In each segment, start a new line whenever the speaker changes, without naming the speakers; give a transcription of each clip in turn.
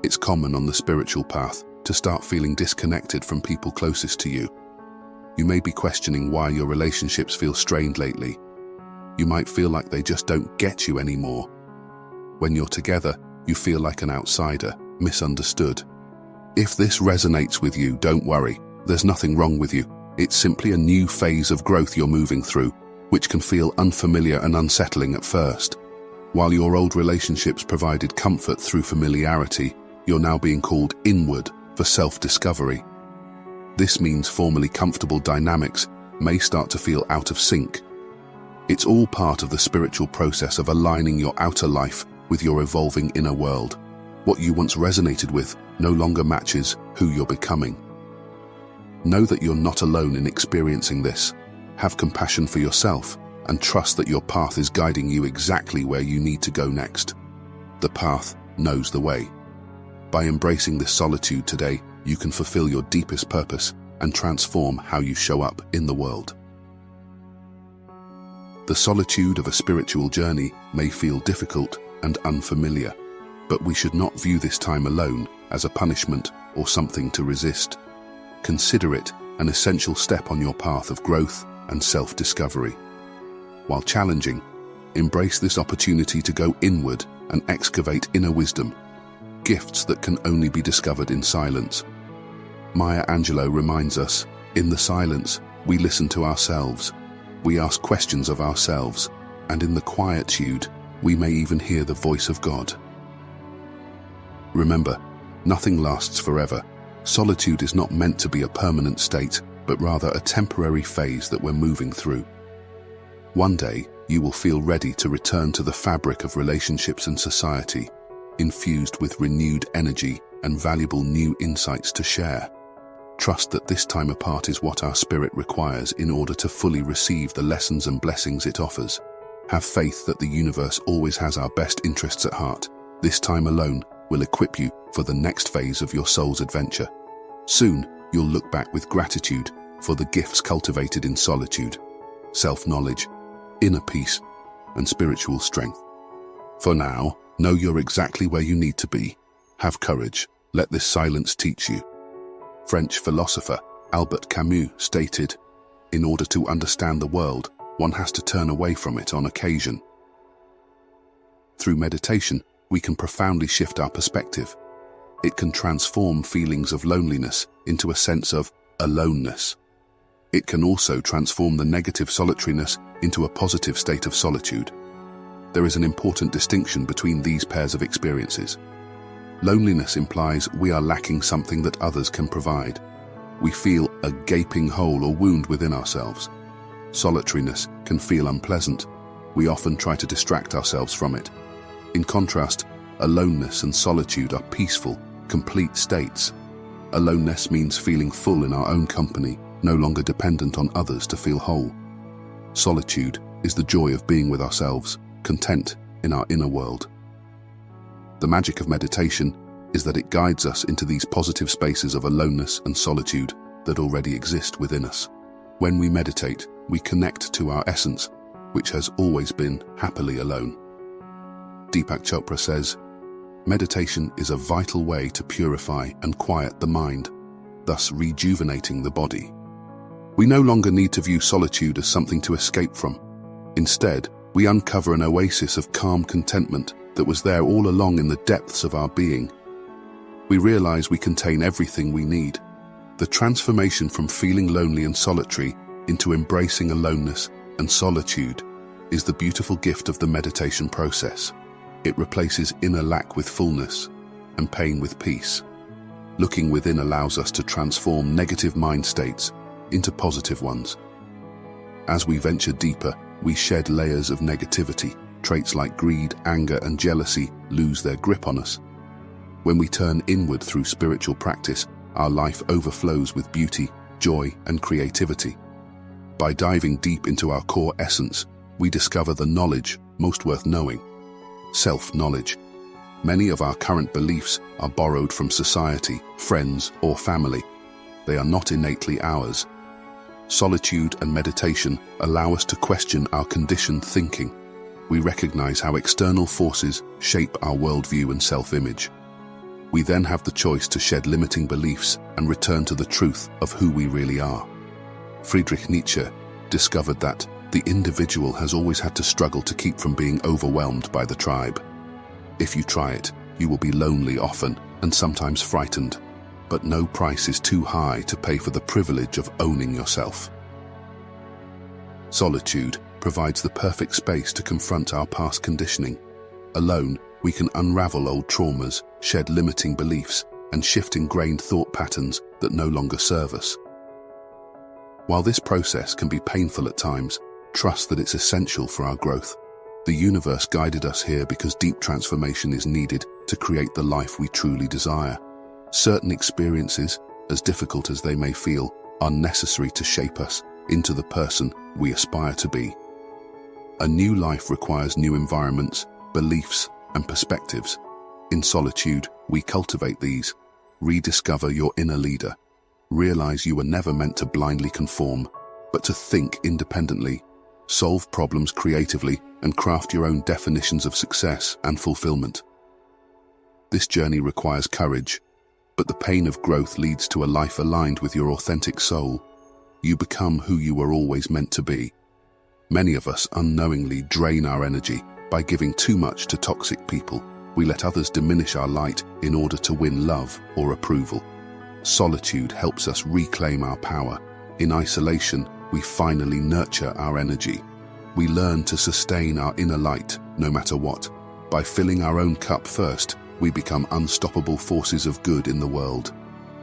It's common on the spiritual path to start feeling disconnected from people closest to you. You may be questioning why your relationships feel strained lately. You might feel like they just don't get you anymore. When you're together, you feel like an outsider, misunderstood. If this resonates with you, don't worry. There's nothing wrong with you. It's simply a new phase of growth you're moving through, which can feel unfamiliar and unsettling at first. While your old relationships provided comfort through familiarity, you're now being called inward for self-discovery. This means formerly comfortable dynamics may start to feel out of sync. It's all part of the spiritual process of aligning your outer life with your evolving inner world. What you once resonated with no longer matches who you're becoming. Know that you're not alone in experiencing this. Have compassion for yourself and trust that your path is guiding you exactly where you need to go next. The path knows the way. By embracing this solitude today, you can fulfill your deepest purpose and transform how you show up in the world. The solitude of a spiritual journey may feel difficult and unfamiliar, but we should not view this time alone as a punishment or something to resist. Consider it an essential step on your path of growth and self-discovery. While challenging, embrace this opportunity to go inward and excavate inner wisdom, gifts that can only be discovered in silence. Maya Angelou reminds us, in the silence, we listen to ourselves, we ask questions of ourselves, and in the quietude, we may even hear the voice of God. Remember, nothing lasts forever. Solitude is not meant to be a permanent state, but rather a temporary phase that we're moving through. One day, you will feel ready to return to the fabric of relationships and society, infused with renewed energy and valuable new insights to share. Trust that this time apart is what our spirit requires in order to fully receive the lessons and blessings it offers. Have faith that the universe always has our best interests at heart. This time alone will equip you for the next phase of your soul's adventure. Soon, you'll look back with gratitude for the gifts cultivated in solitude, self-knowledge, inner peace, and spiritual strength. For now, know you're exactly where you need to be. Have courage. Let this silence teach you. French philosopher Albert Camus stated, "In order to understand the world, one has to turn away from it on occasion." Through meditation, we can profoundly shift our perspective. It can transform feelings of loneliness into a sense of aloneness. It can also transform the negative solitariness into a positive state of solitude. There is an important distinction between these pairs of experiences. Loneliness implies we are lacking something that others can provide. We feel a gaping hole or wound within ourselves. Solitariness can feel unpleasant. We often try to distract ourselves from it. In contrast, aloneness and solitude are peaceful, complete states. Aloneness means feeling full in our own company, no longer dependent on others to feel whole. Solitude is the joy of being with ourselves, content in our inner world. The magic of meditation is that it guides us into these positive spaces of aloneness and solitude that already exist within us. When we meditate, we connect to our essence, which has always been happily alone. Deepak Chopra says, "Meditation is a vital way to purify and quiet the mind, thus rejuvenating the body." We no longer need to view solitude as something to escape from. Instead, we uncover an oasis of calm contentment that was there all along in the depths of our being. We realize we contain everything we need. The transformation from feeling lonely and solitary into embracing aloneness and solitude is the beautiful gift of the meditation process. It replaces inner lack with fullness and pain with peace. Looking within allows us to transform negative mind states into positive ones. As we venture deeper, we shed layers of negativity. Traits like greed, anger, and jealousy lose their grip on us. When we turn inward through spiritual practice, our life overflows with beauty, joy, and creativity. By diving deep into our core essence, we discover the knowledge most worth knowing: self-knowledge. Many of our current beliefs are borrowed from society, friends, or family. They are not innately ours. Solitude and meditation allow us to question our conditioned thinking. We recognize how external forces shape our worldview and self-image. We then have the choice to shed limiting beliefs and return to the truth of who we really are. Friedrich Nietzsche discovered that the individual has always had to struggle to keep from being overwhelmed by the tribe. If you try it, you will be lonely often and sometimes frightened, but no price is too high to pay for the privilege of owning yourself. Solitude provides the perfect space to confront our past conditioning. Alone, we can unravel old traumas, shed limiting beliefs, and shift ingrained thought patterns that no longer serve us. While this process can be painful at times, trust that it's essential for our growth. The universe guided us here because deep transformation is needed to create the life we truly desire. Certain experiences, as difficult as they may feel, are necessary to shape us into the person we aspire to be. A new life requires new environments, beliefs, and perspectives. In solitude, we cultivate these. Rediscover your inner leader. Realize you were never meant to blindly conform, but to think independently, solve problems creatively, and craft your own definitions of success and fulfillment. This journey requires courage, but the pain of growth leads to a life aligned with your authentic soul. You become who you were always meant to be. Many of us unknowingly drain our energy by giving too much to toxic people. We let others diminish our light in order to win love or approval. Solitude helps us reclaim our power. In isolation, we finally nurture our energy. We learn to sustain our inner light, no matter what. By filling our own cup first, we become unstoppable forces of good in the world.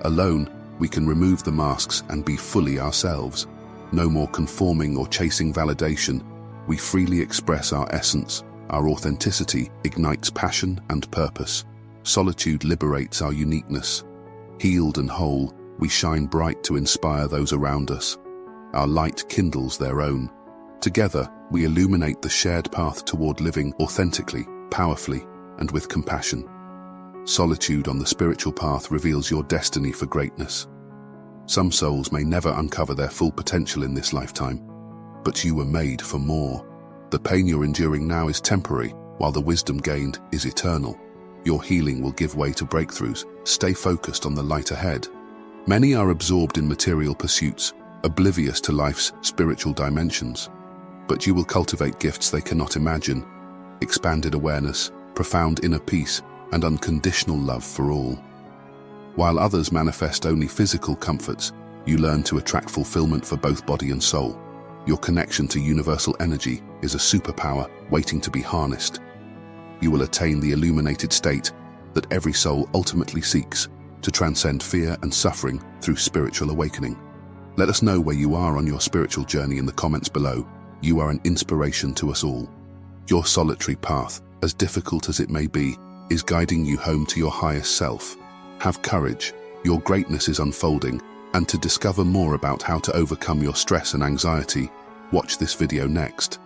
Alone, we can remove the masks and be fully ourselves. No more conforming or chasing validation. We freely express our essence. Our authenticity ignites passion and purpose. Solitude liberates our uniqueness. Healed and whole, we shine bright to inspire those around us. Our light kindles their own. Together, we illuminate the shared path toward living authentically, powerfully, and with compassion. Solitude on the spiritual path reveals your destiny for greatness. Some souls may never uncover their full potential in this lifetime, but you were made for more. The pain you're enduring now is temporary, while the wisdom gained is eternal. Your healing will give way to breakthroughs. Stay focused on the light ahead. Many are absorbed in material pursuits, oblivious to life's spiritual dimensions. But you will cultivate gifts they cannot imagine: expanded awareness, profound inner peace, and unconditional love for all. While others manifest only physical comforts, you learn to attract fulfillment for both body and soul. Your connection to universal energy is a superpower waiting to be harnessed. You will attain the illuminated state that every soul ultimately seeks, to transcend fear and suffering through spiritual awakening. Let us know where you are on your spiritual journey in the comments below. You are an inspiration to us all. Your solitary path, as difficult as it may be, is guiding you home to your highest self. Have courage, your greatness is unfolding, and to discover more about how to overcome your stress and anxiety, watch this video next.